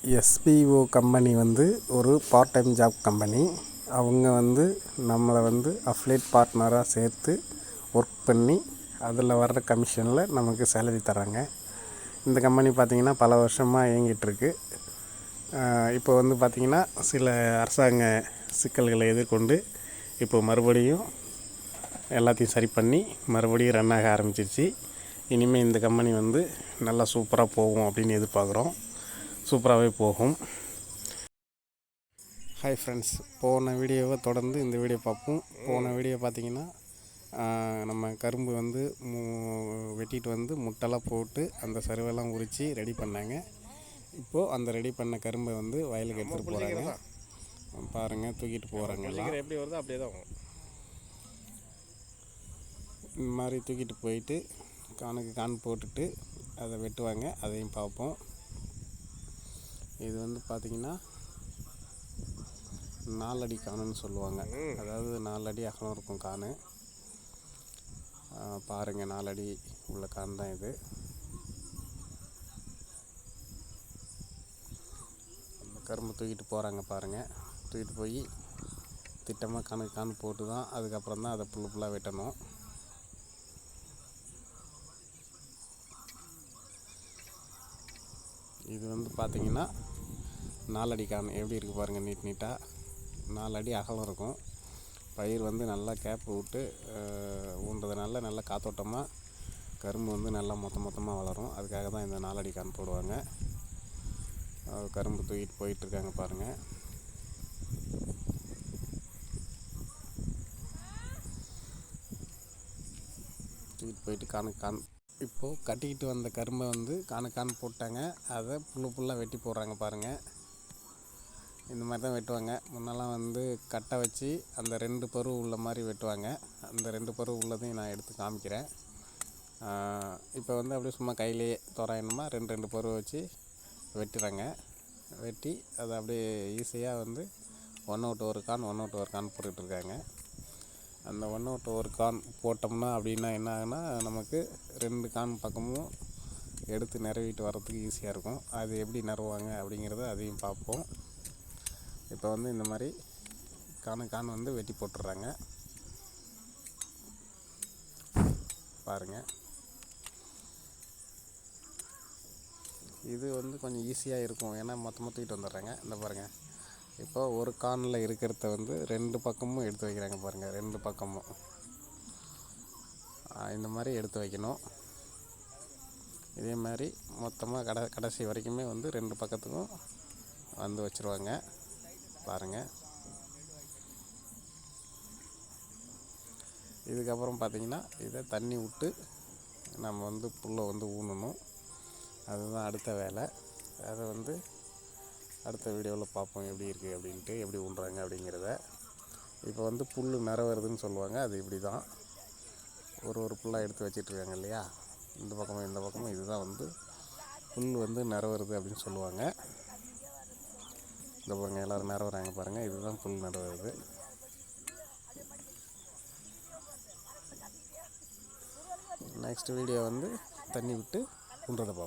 SPO company வந்து ஒரு part time job company. அவங்க வந்து நம்மளை வந்து அஃபிலியேட் பார்ட்னராக சேர்த்து ஒர்க் பண்ணி அதில் வர்ற கமிஷனில் நமக்கு சேலரி தராங்க. இந்த கம்பெனி பார்த்திங்கன்னா பல வருஷமாக இயங்கிகிட்ருக்கு. இப்போ வந்து பார்த்திங்கன்னா சில அரசாங்க சிக்கல்களை எதிர்கொண்டு இப்போ மறுபடியும் எல்லாத்தையும் சரி பண்ணி மறுபடியும் ரன் ஆக ஆரம்பிச்சிருச்சு. இனிமேல் இந்த கம்பெனி வந்து நல்லா சூப்பராக போகும் அப்படின்னு எதிர்பார்க்குறோம். சூப்பராகவே போகும். ஹாய் ஃப்ரெண்ட்ஸ், போன வீடியோவை தொடர்ந்து இந்த வீடியோ பார்ப்போம். போன வீடியோ பார்த்திங்கன்னா நம்ம கரும்பு வந்து வெட்டிட்டு வந்து முட்டெல்லாம் போட்டு அந்த சருவெல்லாம் உரித்து ரெடி பண்ணாங்க. இப்போது அந்த ரெடி பண்ண கரும்பை வந்து வயலுக்கு எடுத்துகிட்டு போகிறாங்க. பாருங்கள், தூக்கிட்டு போகிறாங்க. எல்லாம் எப்படி வருதோ அப்படியே தான் இந்த மாதிரி தூக்கிட்டு போயிட்டு கான் போட்டுட்டு அதை வெட்டுவாங்க. அதையும் பார்ப்போம். இது வந்து பார்த்திங்கன்னா 4 அடி காணுன்னு சொல்லுவாங்க. அதாவது 4 அடி அகலம் இருக்கும் காணு. பாருங்கள், 4 அடி உள்ள கான் தான் இது. அந்த கரும்பு தூக்கிட்டு போகிறாங்க பாருங்கள். தூக்கிட்டு போய் திட்டமாக கான் போட்டு தான் அதுக்கப்புறம் தான் அதை புல்லாக வெட்டணும். இது வந்து பார்த்திங்கன்னா 4 அடி கான் எப்படி இருக்குது பாருங்கள். நீட்டாக 4 அடி அகலம் இருக்கும். பயிர் வந்து நல்லா கேப் விட்டு ஊன்றதுனால நல்லா காத்தோட்டமாக கரும்பு வந்து நல்லா மொத்தமாக வளரும். அதுக்காக தான் இந்த 4 அடி கான் போடுவாங்க. கரும்பு தூக்கிட்டு போயிட்டுருக்காங்க பாருங்கள். தூக்கிட்டு போயிட்டு கான் இப்போது கட்டிக்கிட்டு வந்த கரும்பை வந்து கான் போட்டாங்க. அதை புல்லாக வெட்டி போடுறாங்க பாருங்கள். இந்த மாதிரி தான் வெட்டுவாங்க. முன்னெல்லாம் வந்து கட்டை வச்சு அந்த 2 பருவ உள்ள மாதிரி வெட்டுவாங்க. அந்த 2 பருவ உள்ளதையும் நான் எடுத்து காமிக்கிறேன். இப்போ வந்து அப்படியே சும்மா கையிலேயே தோராயமாக 2 பருவ வச்சு வெட்டுறாங்க. வெட்டி அதை அப்படியே ஈஸியாக வந்து 1 விட்டு 1 கான் போட்டுட்ருக்காங்க. அந்த 1 விட்டு 1 கான் போட்டோம்னா அப்படின்னா என்ன ஆகுனா, நமக்கு 2 கான் பக்கமும் எடுத்து நிறவிட்டு வர்றதுக்கு ஈஸியாக இருக்கும். அது எப்படி நிறவாங்க அப்படிங்கிறத அதையும் பார்ப்போம். இப்போ வந்து இந்த மாதிரி கான் வந்து வெட்டி போட்டுடுறாங்க பாருங்கள். இது வந்து கொஞ்சம் ஈஸியாக இருக்கும், ஏன்னா மொத்தமாக தூக்கிட்டு வந்துடுறாங்க. இந்த பாருங்கள், இப்போ ஒரு கானில் இருக்கிறத வந்து 2 பக்கமும் எடுத்து வைக்கிறாங்க பாருங்கள். 2 பக்கமும் இந்த மாதிரி எடுத்து வைக்கணும். இதே மாதிரி மொத்தமாக கடைசி வரைக்குமே வந்து 2 பக்கத்துக்கும் வந்து வச்சுருவாங்க பாருங்கள். இதுக்கப்புறம் பார்த்திங்கன்னா இதை தண்ணி விட்டு நம்ம வந்து புல்லை வந்து ஊனணும். அதுதான் அடுத்த வேலை. அதை வந்து அடுத்த வீடியோவில் பார்ப்போம் எப்படி இருக்குது அப்படின்ட்டு, எப்படி ஊன்றாங்க அப்படிங்கிறத. இப்போ வந்து புல் நிறவருதுன்னு சொல்லுவாங்க. அது இப்படி தான் ஒரு புல்லாக எடுத்து வச்சிட்ருக்காங்க இல்லையா, இந்த பக்கமும் இதுதான் வந்து புல் வந்து நிறவருது அப்படின்னு சொல்லுவாங்க. இந்த பாருங்கள், எல்லோரும் நிறவறாங்க பாருங்கள். இதுதான் புல் நிறவருது. நெக்ஸ்ட் வீடியோ வந்து தண்ணி விட்டு ஊன்றதை பார்ப்போம்.